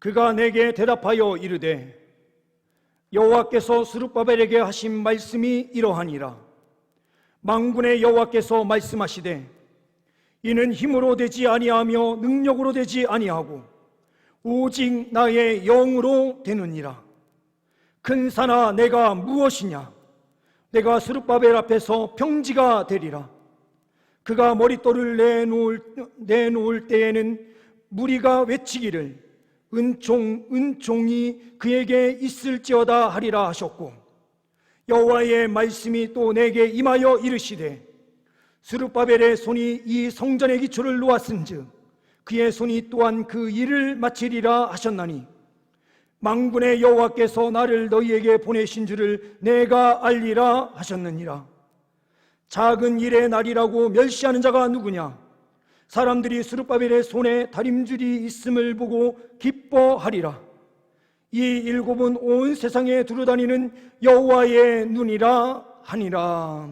그가 내게 대답하여 이르되 여호와께서 스룹바벨에게 하신 말씀이 이러하니라. 만군의 여호와께서 말씀하시되 이는 힘으로 되지 아니하며 능력으로 되지 아니하고 오직 나의 영으로 되느니라. 큰 산아 내가 무엇이냐? 내가 스룹바벨 앞에서 평지가 되리라. 그가 머릿돌을 내놓을 때에는 무리가 외치기를 은총이 그에게 있을지어다 하리라 하셨고, 여호와의 말씀이 또 내게 임하여 이르시되 스룹바벨의 손이 이 성전의 기초를 놓았은즉 그의 손이 또한 그 일을 마치리라 하셨나니 만군의 여호와께서 나를 너희에게 보내신 줄을 내가 알리라 하셨느니라. 작은 일의 날이라고 멸시하는 자가 누구냐? 사람들이 스룹바벨의 손에 다림줄이 있음을 보고 기뻐하리라. 이 일곱은 온 세상에 두루다니는 여호와의 눈이라 하니라.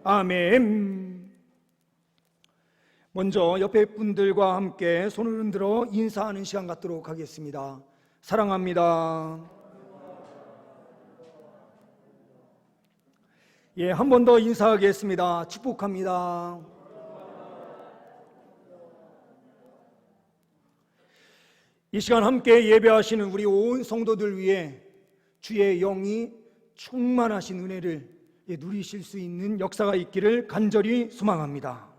아멘. 먼저 옆에 분들과 함께 손을 흔들어 인사하는 시간 갖도록 하겠습니다. 사랑합니다. 예, 한 번 더 인사하겠습니다. 축복합니다. 이 시간 함께 예배하시는 우리 온 성도들 위해 주의 영이 충만하신 은혜를 누리실 수 있는 역사가 있기를 간절히 소망합니다.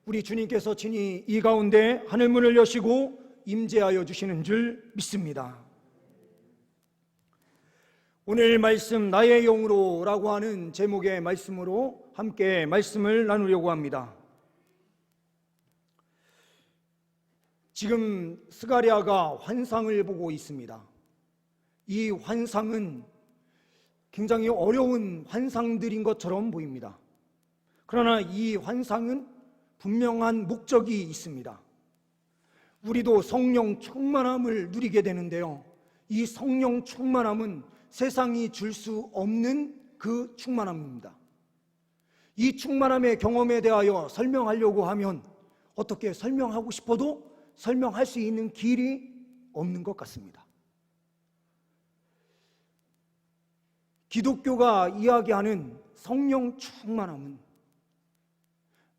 우리 주님께서 친히 이 가운데 하늘문을 여시고 임재하여 주시는 줄 믿습니다. 오늘 말씀 나의 영으로 라고 하는 제목의 말씀으로 함께 말씀을 나누려고 합니다. 지금 스가랴가 환상을 보고 있습니다. 이 환상은 굉장히 어려운 환상들인 것처럼 보입니다. 그러나 이 환상은 분명한 목적이 있습니다. 우리도 성령 충만함을 누리게 되는데요, 이 성령 충만함은 세상이 줄 수 없는 그 충만함입니다. 이 충만함의 경험에 대하여 설명하려고 하면 어떻게 설명하고 싶어도 설명할 수 있는 길이 없는 것 같습니다. 기독교가 이야기하는 성령 충만함은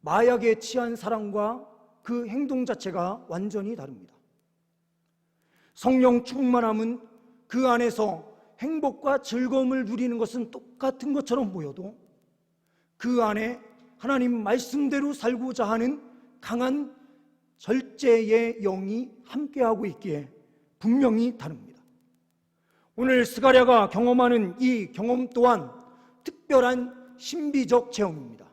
마약에 취한 사람과 그 행동 자체가 완전히 다릅니다. 성령 충만함은 그 안에서 행복과 즐거움을 누리는 것은 똑같은 것처럼 보여도 그 안에 하나님 말씀대로 살고자 하는 강한 절제의 영이 함께하고 있기에 분명히 다릅니다. 오늘 스가랴가 경험하는 이 경험 또한 특별한 신비적 체험입니다.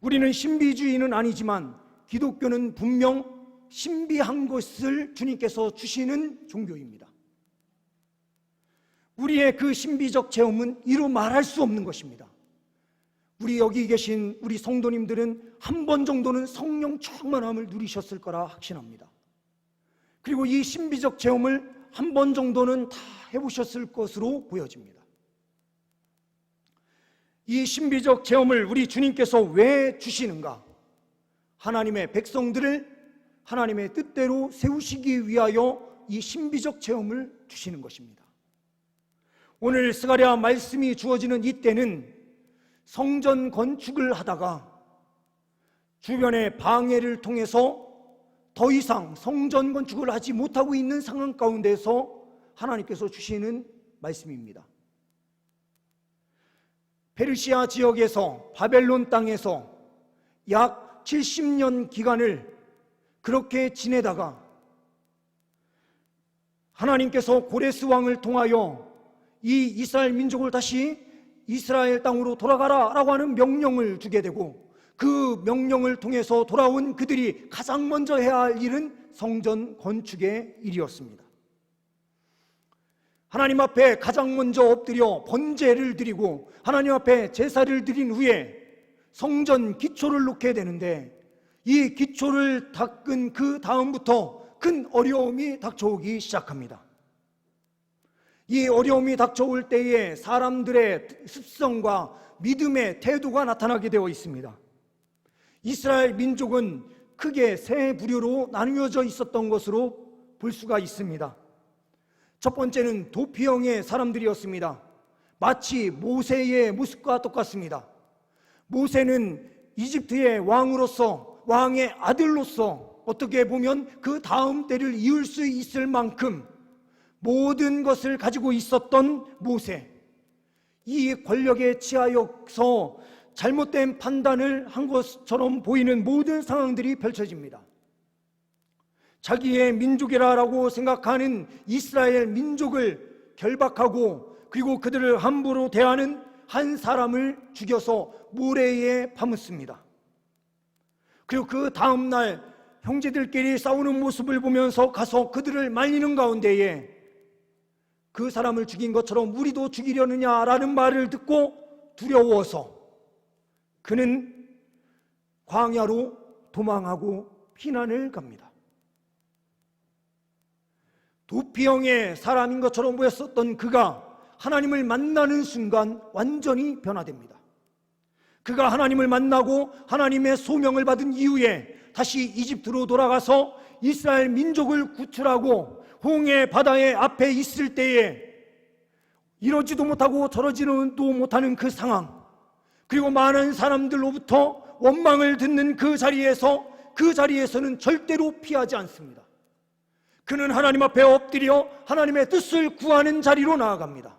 우리는 신비주의는 아니지만 기독교는 분명 신비한 것을 주님께서 주시는 종교입니다. 우리의 그 신비적 체험은 이루 말할 수 없는 것입니다. 우리 여기 계신 우리 성도님들은 한 번 정도는 성령 충만함을 누리셨을 거라 확신합니다. 그리고 이 신비적 체험을 한 번 정도는 다 해보셨을 것으로 보여집니다. 이 신비적 체험을 우리 주님께서 왜 주시는가? 하나님의 백성들을 하나님의 뜻대로 세우시기 위하여 이 신비적 체험을 주시는 것입니다. 오늘 스가랴 말씀이 주어지는 이때는 성전 건축을 하다가 주변의 방해를 통해서 더 이상 성전 건축을 하지 못하고 있는 상황 가운데서 하나님께서 주시는 말씀입니다. 페르시아 지역에서 바벨론 땅에서 약 70년 기간을 그렇게 지내다가 하나님께서 고레스 왕을 통하여 이 이스라엘 민족을 다시 이스라엘 땅으로 돌아가라 라고 하는 명령을 주게 되고, 그 명령을 통해서 돌아온 그들이 가장 먼저 해야 할 일은 성전 건축의 일이었습니다. 하나님 앞에 가장 먼저 엎드려 번제를 드리고 하나님 앞에 제사를 드린 후에 성전 기초를 놓게 되는데, 이 기초를 닦은 그 다음부터 큰 어려움이 닥쳐오기 시작합니다. 이 어려움이 닥쳐올 때에 사람들의 습성과 믿음의 태도가 나타나게 되어 있습니다. 이스라엘 민족은 크게 세 부류로 나누어져 있었던 것으로 볼 수가 있습니다. 첫 번째는 도피형의 사람들이었습니다. 마치 모세의 모습과 똑같습니다. 모세는 이집트의 왕으로서, 왕의 아들로서 어떻게 보면 그 다음 때를 이을 수 있을 만큼 모든 것을 가지고 있었던 모세, 이 권력에 취하여서 잘못된 판단을 한 것처럼 보이는 모든 상황들이 펼쳐집니다. 자기의 민족이라고 생각하는 이스라엘 민족을 결박하고 그리고 그들을 함부로 대하는 한 사람을 죽여서 모래에 파묻습니다. 그리고 그 다음날 형제들끼리 싸우는 모습을 보면서 가서 그들을 말리는 가운데에 그 사람을 죽인 것처럼 우리도 죽이려느냐라는 말을 듣고 두려워서 그는 광야로 도망하고 피난을 갑니다. 도피형의 사람인 것처럼 보였었던 그가 하나님을 만나는 순간 완전히 변화됩니다. 그가 하나님을 만나고 하나님의 소명을 받은 이후에 다시 이집트로 돌아가서 이스라엘 민족을 구출하고 홍해 바다의 앞에 있을 때에 이러지도 못하고 저러지도 못하는 그 상황, 그리고 많은 사람들로부터 원망을 듣는 그 자리에서는 절대로 피하지 않습니다. 그는 하나님 앞에 엎드려 하나님의 뜻을 구하는 자리로 나아갑니다.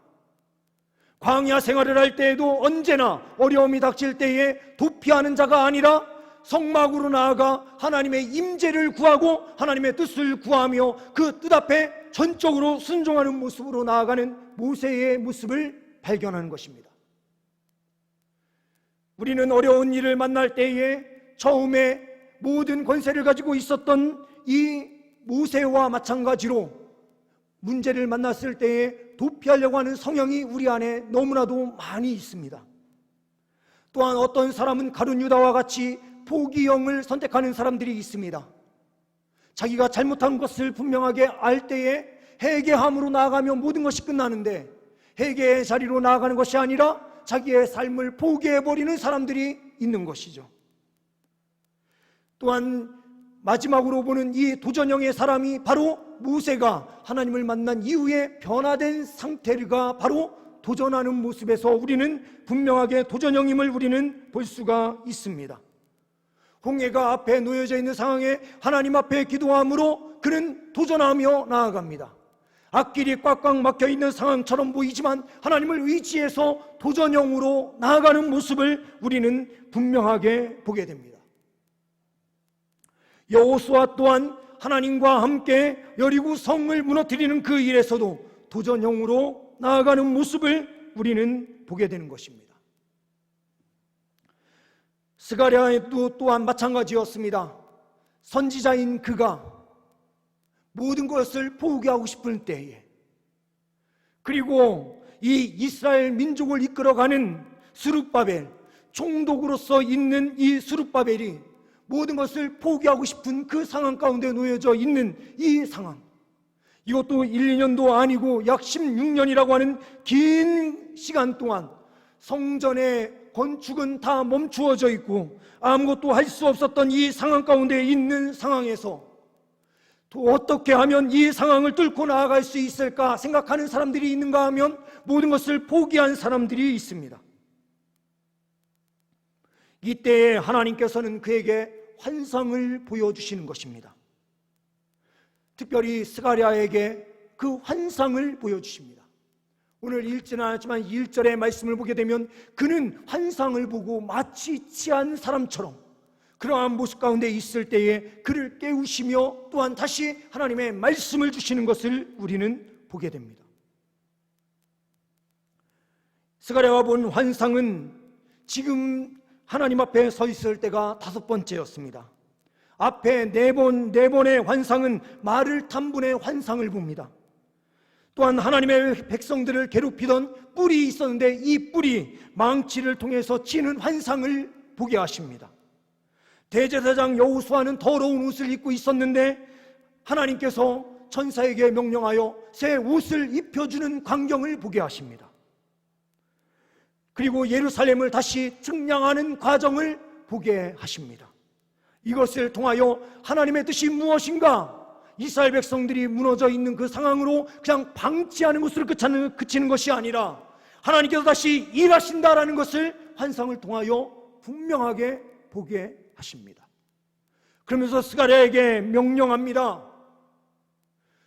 광야 생활을 할 때에도 언제나 어려움이 닥칠 때에 도피하는 자가 아니라 성막으로 나아가 하나님의 임재를 구하고 하나님의 뜻을 구하며 그 뜻 앞에 전적으로 순종하는 모습으로 나아가는 모세의 모습을 발견하는 것입니다. 우리는 어려운 일을 만날 때에 처음에 모든 권세를 가지고 있었던 이 모세와 마찬가지로 문제를 만났을 때에 도피하려고 하는 성향이 우리 안에 너무나도 많이 있습니다. 또한 어떤 사람은 가룟 유다와 같이 포기형을 선택하는 사람들이 있습니다. 자기가 잘못한 것을 분명하게 알 때에 회개함으로 나아가면 모든 것이 끝나는데 회개의 자리로 나아가는 것이 아니라 자기의 삶을 포기해버리는 사람들이 있는 것이죠. 또한 마지막으로 보는 이 도전형의 사람이 바로 모세가 하나님을 만난 이후에 변화된 상태가 바로 도전하는 모습에서 우리는 분명하게 도전형임을 우리는 볼 수가 있습니다. 홍해가 앞에 놓여져 있는 상황에 하나님 앞에 기도함으로 그는 도전하며 나아갑니다. 앞길이 꽉꽉 막혀 있는 상황처럼 보이지만 하나님을 의지해서 도전형으로 나아가는 모습을 우리는 분명하게 보게 됩니다. 여호수아 또한 하나님과 함께 여리고 성을 무너뜨리는 그 일에서도 도전형으로 나아가는 모습을 우리는 보게 되는 것입니다. 스가랴도 또한 마찬가지였습니다. 선지자인 그가 모든 것을 포기하고 싶을 때에, 그리고 이 이스라엘 민족을 이끌어가는 스룹바벨, 총독으로서 있는 이 스룹바벨이 모든 것을 포기하고 싶은 그 상황 가운데 놓여져 있는 이 상황, 이것도 1, 2년도 아니고 약 16년이라고 하는 긴 시간 동안 성전의 건축은 다 멈추어져 있고 아무것도 할 수 없었던 이 상황 가운데 있는 상황에서 또 어떻게 하면 이 상황을 뚫고 나아갈 수 있을까 생각하는 사람들이 있는가 하면 모든 것을 포기한 사람들이 있습니다. 이때에 하나님께서는 그에게 환상을 보여주시는 것입니다. 특별히 스가랴에게 그 환상을 보여주십니다. 오늘 읽지는 않았지만 1절의 말씀을 보게 되면 그는 환상을 보고 마치 취한 사람처럼 그러한 모습 가운데 있을 때에 그를 깨우시며 또한 다시 하나님의 말씀을 주시는 것을 우리는 보게 됩니다. 스가랴가 본 환상은 지금 하나님 앞에 서 있을 때가 5번째였습니다. 앞에 네 번의 환상은 말을 탄 분의 환상을 봅니다. 또한 하나님의 백성들을 괴롭히던 뿔이 있었는데 이 뿔이 망치를 통해서 치는 환상을 보게 하십니다. 대제사장 여호수아는 더러운 옷을 입고 있었는데 하나님께서 천사에게 명령하여 새 옷을 입혀주는 광경을 보게 하십니다. 그리고 예루살렘을 다시 측량하는 과정을 보게 하십니다. 이것을 통하여 하나님의 뜻이 무엇인가, 이스라엘 백성들이 무너져 있는 그 상황으로 그냥 방치하는 것으로 그치는 것이 아니라 하나님께서 다시 일하신다라는 것을 환상을 통하여 분명하게 보게 하십니다. 그러면서 스가랴에게 명령합니다.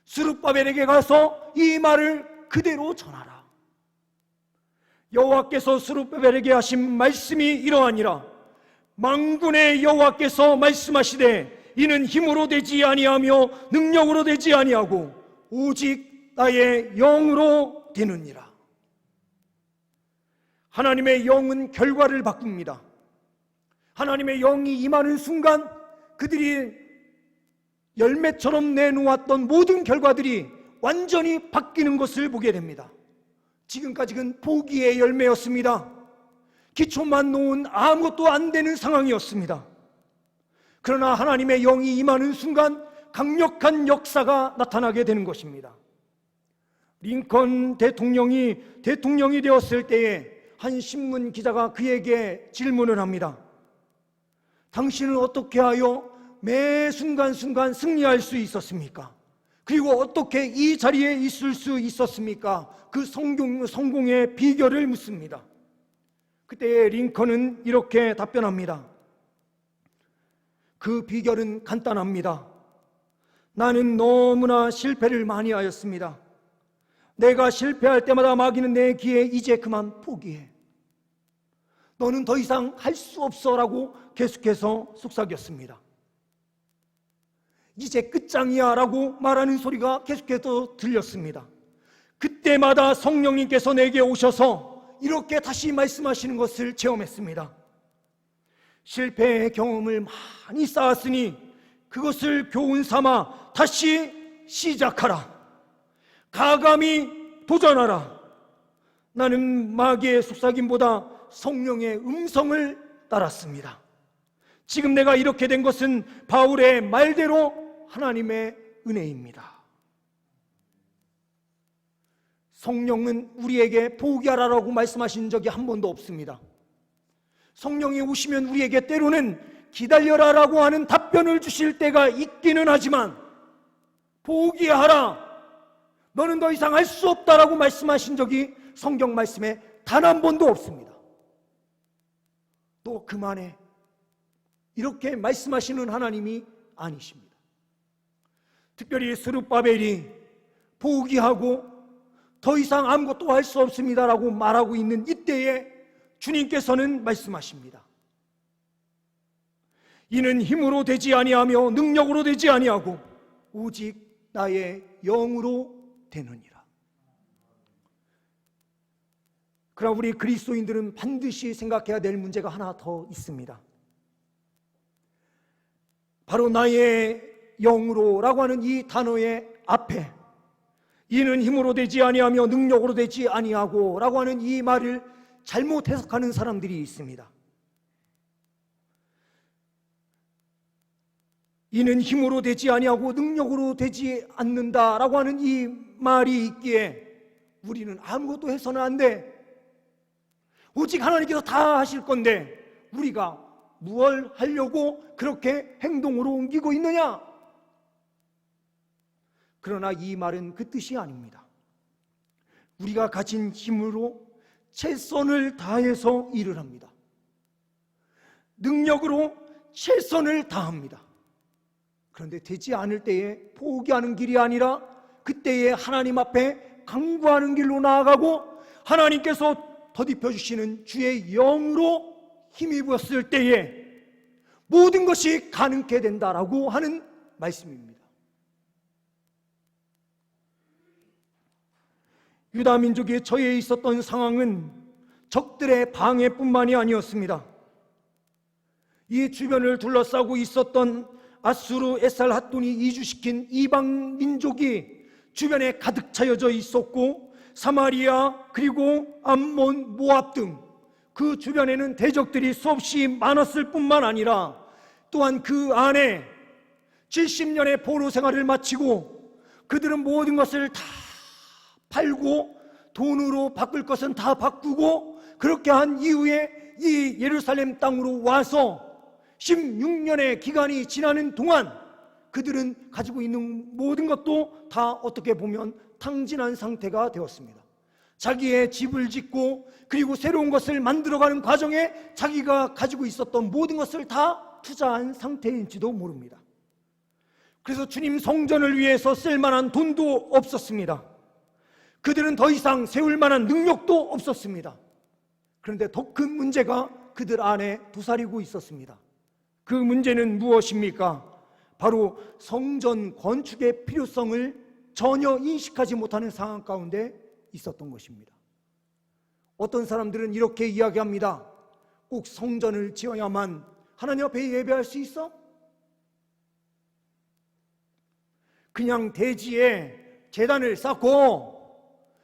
스룹바벨에게 가서 이 말을 그대로 전하라. 여호와께서 스룹바벨에게 하신 말씀이 이러하니라. 만군의 여호와께서 말씀하시되 이는 힘으로 되지 아니하며 능력으로 되지 아니하고 오직 나의 영으로 되느니라. 하나님의 영은 결과를 바꿉니다. 하나님의 영이 임하는 순간 그들이 열매처럼 내놓았던 모든 결과들이 완전히 바뀌는 것을 보게 됩니다. 지금까지는 포기의 열매였습니다. 기초만 놓은 아무것도 안 되는 상황이었습니다. 그러나 하나님의 영이 임하는 순간 강력한 역사가 나타나게 되는 것입니다. 링컨 대통령이 되었을 때에 한 신문 기자가 그에게 질문을 합니다. 당신은 어떻게 하여 매 순간순간 승리할 수 있었습니까? 그리고 어떻게 이 자리에 있을 수 있었습니까? 그 성공의 비결을 묻습니다. 그때 링컨은 이렇게 답변합니다. 그 비결은 간단합니다. 나는 너무나 실패를 많이 하였습니다. 내가 실패할 때마다 마귀는 내 귀에 이제 그만 포기해. 너는 더 이상 할 수 없어 라고 계속해서 속삭였습니다. 이제 끝장이야 라고 말하는 소리가 계속해서 들렸습니다. 그때마다 성령님께서 내게 오셔서 이렇게 다시 말씀하시는 것을 체험했습니다. 실패의 경험을 많이 쌓았으니 그것을 교훈 삼아 다시 시작하라. 가감히 도전하라. 나는 마귀의 속삭임보다 성령의 음성을 따랐습니다. 지금 내가 이렇게 된 것은 바울의 말대로 하나님의 은혜입니다. 성령은 우리에게 포기하라라고 말씀하신 적이 한 번도 없습니다. 성령이 오시면 우리에게 때로는 기다려라라고 하는 답변을 주실 때가 있기는 하지만 포기하라, 너는 더 이상 할 수 없다라고 말씀하신 적이 성경 말씀에 단 한 번도 없습니다. 또 그만해, 이렇게 말씀하시는 하나님이 아니십니다. 특별히 스룹바벨이 포기하고 더 이상 아무것도 할 수 없습니다라고 말하고 있는 이때에 주님께서는 말씀하십니다. 이는 힘으로 되지 아니하며 능력으로 되지 아니하고 오직 나의 영으로 되느니라. 그러나 우리 그리스도인들은 반드시 생각해야 될 문제가 하나 더 있습니다. 바로 나의 영으로라고 하는 이 단어의 앞에 이는 힘으로 되지 아니하며 능력으로 되지 아니하고 라고 하는 이 말을 잘못 해석하는 사람들이 있습니다. 이는 힘으로 되지 아니하고 능력으로 되지 않는다라고 하는 이 말이 있기에 우리는 아무것도 해서는 안 돼, 오직 하나님께서 다 하실 건데 우리가 무엇을 하려고 그렇게 행동으로 옮기고 있느냐? 그러나 이 말은 그 뜻이 아닙니다. 우리가 가진 힘으로 최선을 다해서 일을 합니다. 능력으로 최선을 다합니다. 그런데 되지 않을 때에 포기하는 길이 아니라 그때에 하나님 앞에 간구하는 길로 나아가고 하나님께서 더딥혀 주시는 주의 영으로 힘입었을 때에 모든 것이 가능케 된다라고 하는 말씀입니다. 유다 민족이 처해 있었던 상황은 적들의 방해뿐만이 아니었습니다. 이 주변을 둘러싸고 있었던 아수르 에살핫돈이 이주시킨 이방 민족이 주변에 가득 차여져 있었고 사마리아 그리고 암몬, 모압 등 그 주변에는 대적들이 수없이 많았을 뿐만 아니라 또한 그 안에 70년의 포로 생활을 마치고 그들은 모든 것을 다 팔고 돈으로 바꿀 것은 다 바꾸고 그렇게 한 이후에 이 예루살렘 땅으로 와서 16년의 기간이 지나는 동안 그들은 가지고 있는 모든 것도 다 어떻게 보면 탕진한 상태가 되었습니다. 자기의 집을 짓고 그리고 새로운 것을 만들어가는 과정에 자기가 가지고 있었던 모든 것을 다 투자한 상태인지도 모릅니다. 그래서 주님 성전을 위해서 쓸 만한 돈도 없었습니다. 그들은 더 이상 세울 만한 능력도 없었습니다. 그런데 더 큰 문제가 그들 안에 도사리고 있었습니다. 그 문제는 무엇입니까? 바로 성전 건축의 필요성을 전혀 인식하지 못하는 상황 가운데 있었던 것입니다. 어떤 사람들은 이렇게 이야기합니다. 꼭 성전을 지어야만 하나님 앞에 예배할 수 있어? 그냥 대지에 제단을 쌓고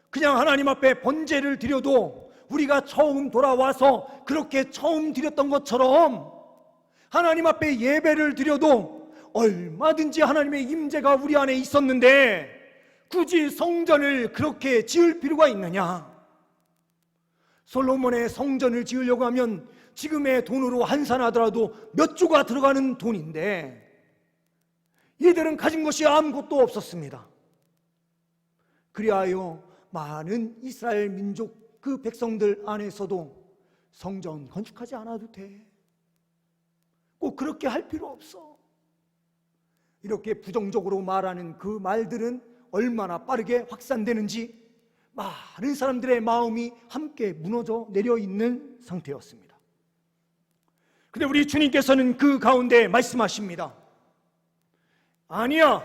그냥 하나님 앞에 번제를 드려도 우리가 처음 돌아와서 그렇게 처음 드렸던 것처럼 하나님 앞에 예배를 드려도 얼마든지 하나님의 임재가 우리 안에 있었는데 굳이 성전을 그렇게 지을 필요가 있느냐? 솔로몬의 성전을 지으려고 하면 지금의 돈으로 환산하더라도 몇 조가 들어가는 돈인데 이들은 가진 것이 아무것도 없었습니다. 그리하여 많은 이스라엘 민족 그 백성들 안에서도 성전 건축하지 않아도 돼, 꼭 그렇게 할 필요 없어, 이렇게 부정적으로 말하는 그 말들은 얼마나 빠르게 확산되는지 많은 사람들의 마음이 함께 무너져 내려 있는 상태였습니다. 근데 우리 주님께서는 그 가운데 말씀하십니다. 아니야,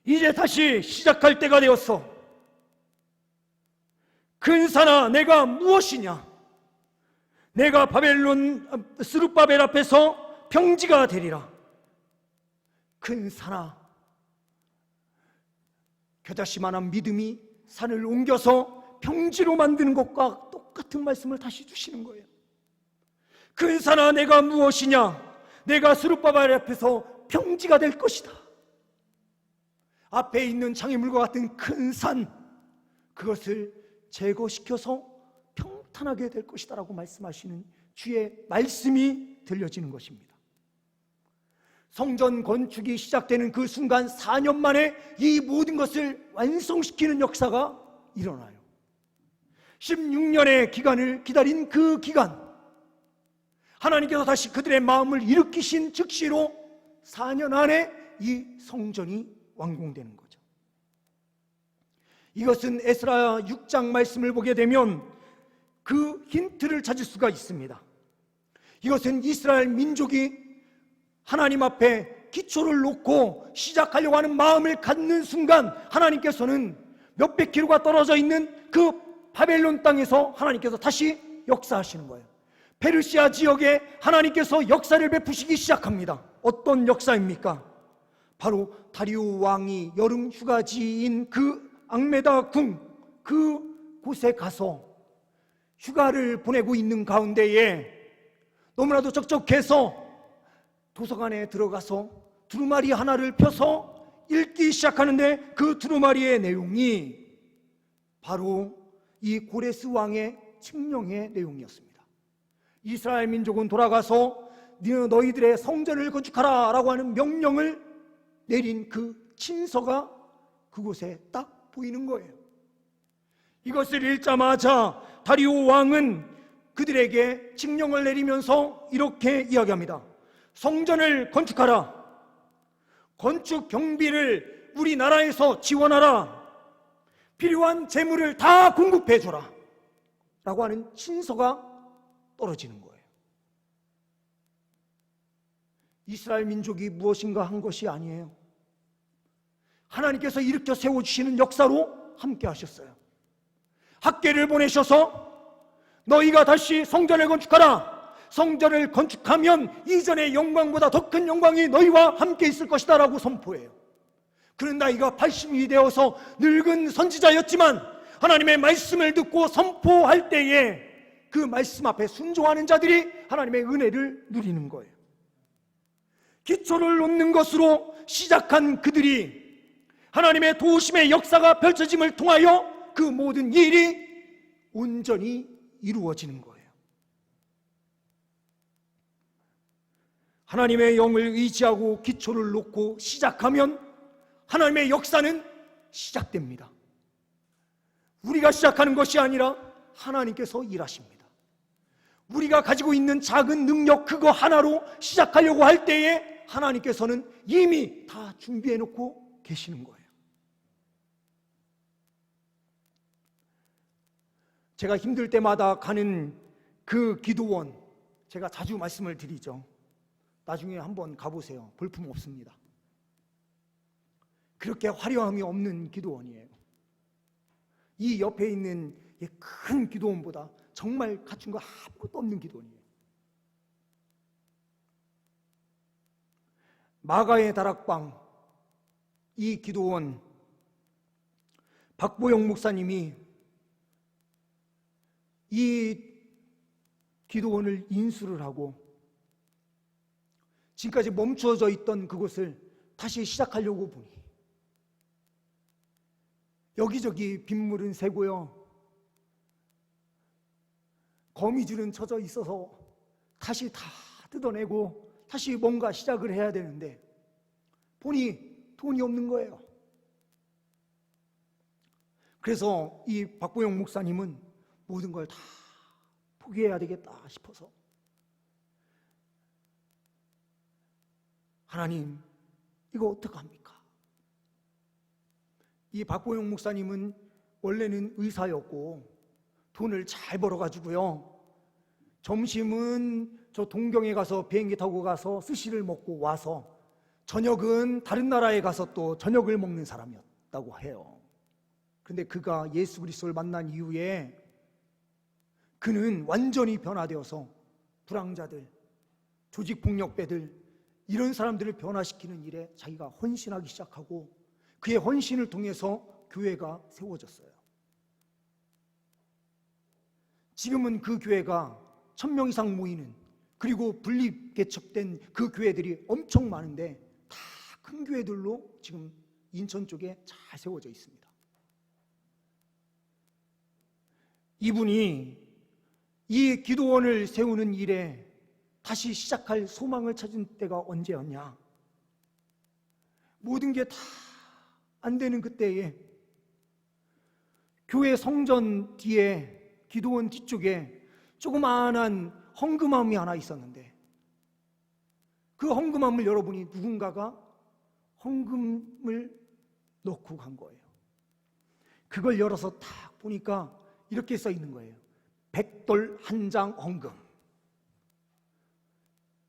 이제 다시 시작할 때가 되었어. 근사나 내가 무엇이냐? 내가 바벨론 스룹바벨 앞에서 평지가 되리라. 근사나 겨자씨만한 믿음이 산을 옮겨서 평지로 만드는 것과 똑같은 말씀을 다시 주시는 거예요. 근사나 내가 무엇이냐? 내가 스룹바벨 앞에서 평지가 될 것이다. 앞에 있는 장애물과 같은 큰 산, 그것을 제거시켜서 평탄하게 될 것이다 라고 말씀하시는 주의 말씀이 들려지는 것입니다. 성전 건축이 시작되는 그 순간 4년 만에 이 모든 것을 완성시키는 역사가 일어나요. 16년의 기간을 기다린 그 기간, 하나님께서 다시 그들의 마음을 일으키신 즉시로 4년 안에 이 성전이 완공되는 거죠. 이것은 에스라 6장 말씀을 보게 되면 그 힌트를 찾을 수가 있습니다. 이것은 이스라엘 민족이 하나님 앞에 기초를 놓고 시작하려고 하는 마음을 갖는 순간 하나님께서는 몇백 킬로가 떨어져 있는 그 바벨론 땅에서 하나님께서 다시 역사하시는 거예요. 페르시아 지역에 하나님께서 역사를 베푸시기 시작합니다. 어떤 역사입니까? 바로 다리오 왕이 여름 휴가지인 그 앙메다 궁, 그 곳에 가서 휴가를 보내고 있는 가운데에 너무나도 적적해서 도서관에 들어가서 두루마리 하나를 펴서 읽기 시작하는데 그 두루마리의 내용이 바로 이 고레스 왕의 칙령의 내용이었습니다. 이스라엘 민족은 돌아가서 너희들의 성전을 건축하라 라고 하는 명령을 내린 그 친서가 그곳에 딱 보이는 거예요. 이것을 읽자마자 다리오 왕은 그들에게 칙령을 내리면서 이렇게 이야기합니다. 성전을 건축하라. 건축 경비를 우리나라에서 지원하라. 필요한 재물을 다 공급해줘라 라고 하는 친서가 떨어지는 거예요. 이스라엘 민족이 무엇인가 한 것이 아니에요. 하나님께서 일으켜 세워주시는 역사로 함께 하셨어요. 학계를 보내셔서 너희가 다시 성전을 건축하라. 성전을 건축하면 이전의 영광보다 더 큰 영광이 너희와 함께 있을 것이다 라고 선포해요. 그는 나이가 80이 되어서 늙은 선지자였지만 하나님의 말씀을 듣고 선포할 때에 그 말씀 앞에 순종하는 자들이 하나님의 은혜를 누리는 거예요. 기초를 놓는 것으로 시작한 그들이 하나님의 도우심의 역사가 펼쳐짐을 통하여 그 모든 일이 온전히 이루어지는 거예요. 하나님의 영을 의지하고 기초를 놓고 시작하면 하나님의 역사는 시작됩니다. 우리가 시작하는 것이 아니라 하나님께서 일하십니다. 우리가 가지고 있는 작은 능력 그거 하나로 시작하려고 할 때에 하나님께서는 이미 다 준비해 놓고 계시는 거예요. 제가 힘들 때마다 가는 그 기도원, 제가 자주 말씀을 드리죠. 나중에 한번 가보세요. 볼품 없습니다. 그렇게 화려함이 없는 기도원이에요. 이 옆에 있는 큰 기도원보다 정말 갖춘 거 아무것도 없는 기도원이에요. 마가의 다락방, 이 기도원, 박보영 목사님이 이 기도원을 인수를 하고 지금까지 멈추어져 있던 그곳을 다시 시작하려고 보니 여기저기 빗물은 새고요, 거미줄은 쳐져 있어서 다시 다 뜯어내고 다시 뭔가 시작을 해야 되는데 보니 돈이 없는 거예요. 그래서 이 박보영 목사님은 모든 걸 다 포기해야 되겠다 싶어서 하나님, 이거 어떡합니까? 이 박보영 목사님은 원래는 의사였고 돈을 잘 벌어가지고요, 점심은 저 동경에 가서 비행기 타고 가서 스시를 먹고 와서 저녁은 다른 나라에 가서 또 저녁을 먹는 사람이었다고 해요. 근데 그가 예수 그리스도를 만난 이후에 그는 완전히 변화되어서 불황자들, 조직폭력배들 이런 사람들을 변화시키는 일에 자기가 헌신하기 시작하고 그의 헌신을 통해서 교회가 세워졌어요. 지금은 그 교회가 1000명 이상 모이는, 그리고 분립 개척된 그 교회들이 엄청 많은데 다 큰 교회들로 지금 인천 쪽에 잘 세워져 있습니다. 이분이 이 기도원을 세우는 일에 다시 시작할 소망을 찾은 때가 언제였냐? 모든 게 다 안 되는 그때에 교회 성전 뒤에, 기도원 뒤쪽에 조그마한 헝금함이 하나 있었는데 그 헝금함을 열어보니 누군가가 헌금을 넣고 간 거예요. 그걸 열어서 딱 보니까 이렇게 써 있는 거예요. 백돌 한 장 헌금.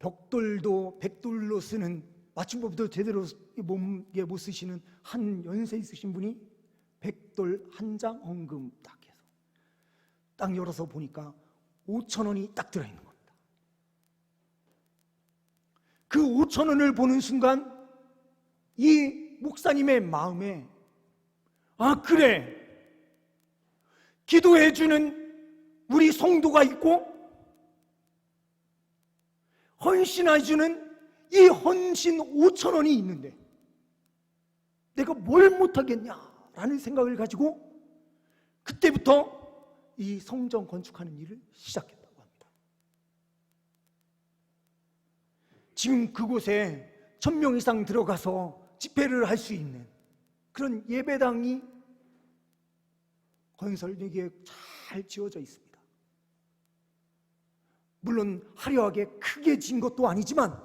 벽돌도 백돌로 쓰는, 맞춤법도 제대로 못 쓰시는 한 연세 있으신 분이 백돌 한 장 헌금 딱 해서 딱 열어서 보니까 5,000원이 딱 들어있는 겁니다. 그 5,000원을 보는 순간 이 목사님의 마음에, 아 그래, 기도해주는 우리 성도가 있고 헌신해주는 이 헌신 5,000원이 있는데 내가 뭘 못하겠냐라는 생각을 가지고 그때부터 이 성전 건축하는 일을 시작했다고 합니다. 지금 그곳에 1000명 이상 들어가서 집회를 할 수 있는 그런 예배당이 건설되기에 잘 지어져 있습니다. 물론 화려하게 크게 지은 것도 아니지만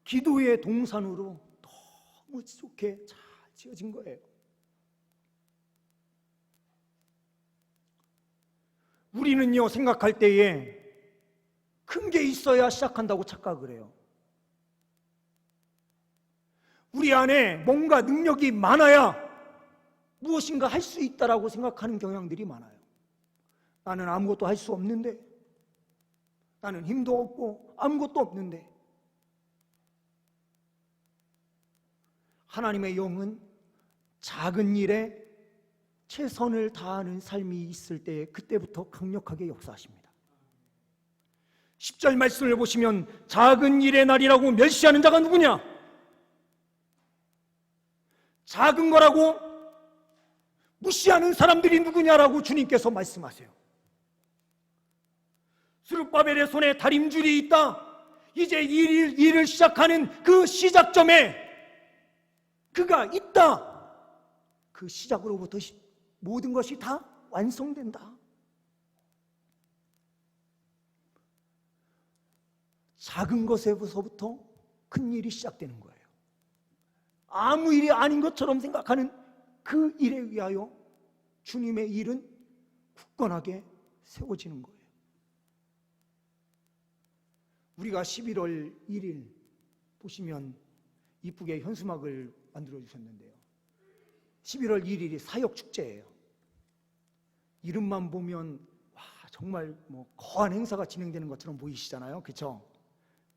기도의 동산으로 너무 좋게 잘 지어진 거예요. 우리는요, 생각할 때에 큰 게 있어야 시작한다고 착각을 해요. 우리 안에 뭔가 능력이 많아야 무엇인가 할 수 있다라고 생각하는 경향들이 많아요. 나는 아무것도 할 수 없는데, 나는 힘도 없고 아무것도 없는데. 하나님의 영은 작은 일에 최선을 다하는 삶이 있을 때에 그때부터 강력하게 역사하십니다. 10절 말씀을 보시면 작은 일의 날이라고 멸시하는 자가 누구냐? 작은 거라고 무시하는 사람들이 누구냐라고 주님께서 말씀하세요. 스룹바벨의 손에 다림줄이 있다. 이제 일을 시작하는 그 시작점에 그가 있다. 그 시작으로부터 모든 것이 다 완성된다. 작은 것에서부터 큰 일이 시작되는 거예요. 아무 일이 아닌 것처럼 생각하는 그 일에 의하여 주님의 일은 굳건하게 세워지는 거예요. 우리가 11월 1일 보시면 이쁘게 현수막을 만들어 주셨는데요. 11월 1일이 사역축제예요. 이름만 보면 와, 정말 거한 행사가 진행되는 것처럼 보이시잖아요. 그렇죠?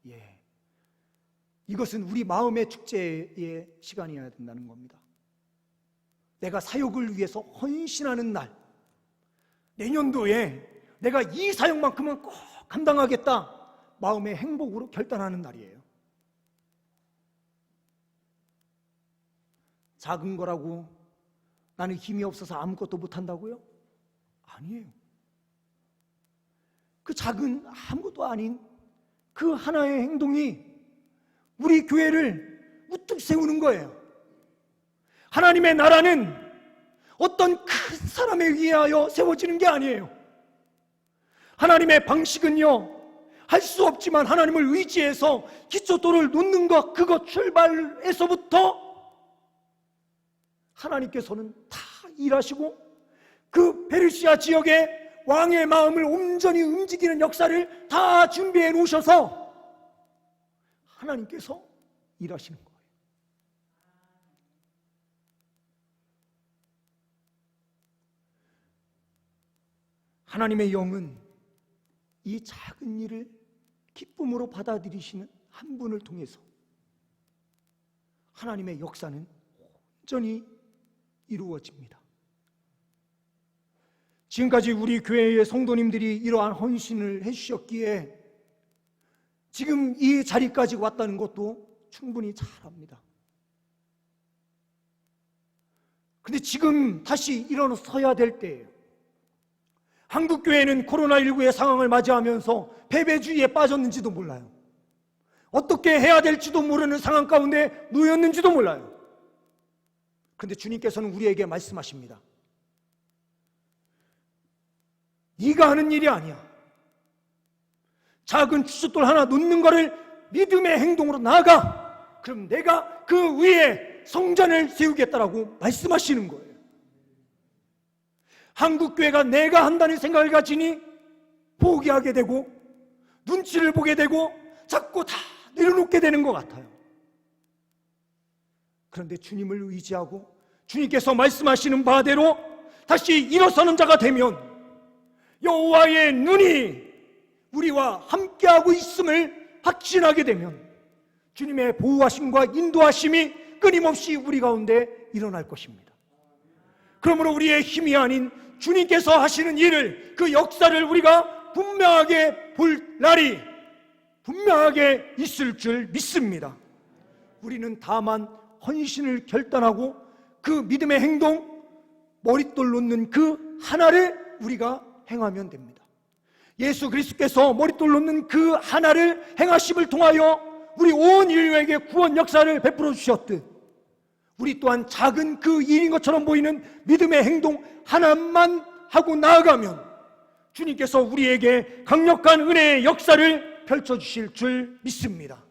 예. 이것은 우리 마음의 축제의 시간이어야 된다는 겁니다. 내가 사역을 위해서 헌신하는 날, 내년도에 내가 이 사역만큼은 꼭 감당하겠다, 마음의 행복으로 결단하는 날이에요. 작은 거라고 나는 힘이 없어서 아무것도 못한다고요? 아니에요. 그 작은 아무것도 아닌 그 하나의 행동이 우리 교회를 우뚝 세우는 거예요. 하나님의 나라는 어떤 큰 사람에 의하여 세워지는 게 아니에요. 하나님의 방식은요, 할 수 없지만 하나님을 의지해서 기초돌을 놓는 것, 그것 출발에서부터 하나님께서는 다 일하시고 그 페르시아 지역의 왕의 마음을 온전히 움직이는 역사를 다 준비해 놓으셔서 하나님께서 일하시는 거예요. 하나님의 영은 이 작은 일을 기쁨으로 받아들이시는 한 분을 통해서 하나님의 역사는 온전히 이루어집니다. 지금까지 우리 교회의 성도님들이 이러한 헌신을 해주셨기에 지금 이 자리까지 왔다는 것도 충분히 잘 압니다. 근데 지금 다시 일어서야 될 때예요. 한국교회는 코로나19의 상황을 맞이하면서 패배주의에 빠졌는지도 몰라요. 어떻게 해야 될지도 모르는 상황 가운데 놓였는지도 몰라요. 그런데 주님께서는 우리에게 말씀하십니다. 네가 하는 일이 아니야. 작은 주춧돌 하나 놓는 것을 믿음의 행동으로 나아가. 그럼 내가 그 위에 성전을 세우겠다라고 말씀하시는 거예요. 한국교회가 내가 한다는 생각을 가지니 포기하게 되고 눈치를 보게 되고 자꾸 다 내려놓게 되는 것 같아요. 그런데 주님을 의지하고 주님께서 말씀하시는 바대로 다시 일어서는 자가 되면 여호와의 눈이 우리와 함께하고 있음을 확신하게 되면 주님의 보호하심과 인도하심이 끊임없이 우리 가운데 일어날 것입니다. 그러므로 우리의 힘이 아닌 주님께서 하시는 일을, 그 역사를 우리가 분명하게 볼 날이 분명하게 있을 줄 믿습니다. 우리는 다만 헌신을 결단하고 그 믿음의 행동, 머릿돌 놓는 그 하나를 우리가 행하면 됩니다. 예수 그리스도께서 머릿돌 놓는 그 하나를 행하심을 통하여 우리 온 인류에게 구원 역사를 베풀어 주셨듯 우리 또한 작은 그 일인 것처럼 보이는 믿음의 행동 하나만 하고 나아가면 주님께서 우리에게 강력한 은혜의 역사를 펼쳐주실 줄 믿습니다.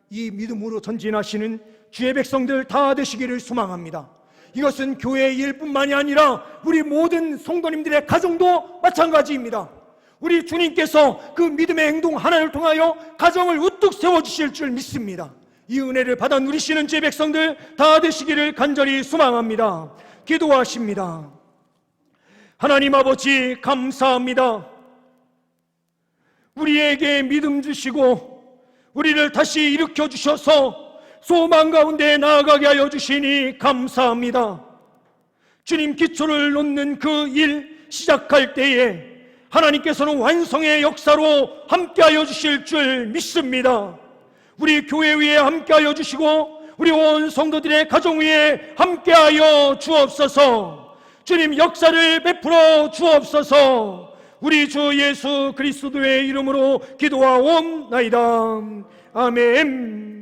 이 믿음으로 전진하시는 주의 백성들 다 되시기를 소망합니다. 이것은 교회의 일뿐만이 아니라 우리 모든 성도님들의 가정도 마찬가지입니다. 우리 주님께서 그 믿음의 행동 하나를 통하여 가정을 우뚝 세워주실 줄 믿습니다. 이 은혜를 받아 누리시는 주의 백성들 다 되시기를 간절히 소망합니다. 기도하십니다. 하나님 아버지 감사합니다. 우리에게 믿음 주시고 우리를 다시 일으켜 주셔서 소망 가운데 나아가게 하여 주시니 감사합니다. 주님 기초를 놓는 그 일 시작할 때에 하나님께서는 완성의 역사로 함께하여 주실 줄 믿습니다. 우리 교회 위에 함께하여 주시고 우리 온 성도들의 가정 위에 함께하여 주옵소서. 주님 역사를 베풀어 주옵소서. 우리 주 예수 그리스도의 이름으로 기도하옵나이다. 아멘.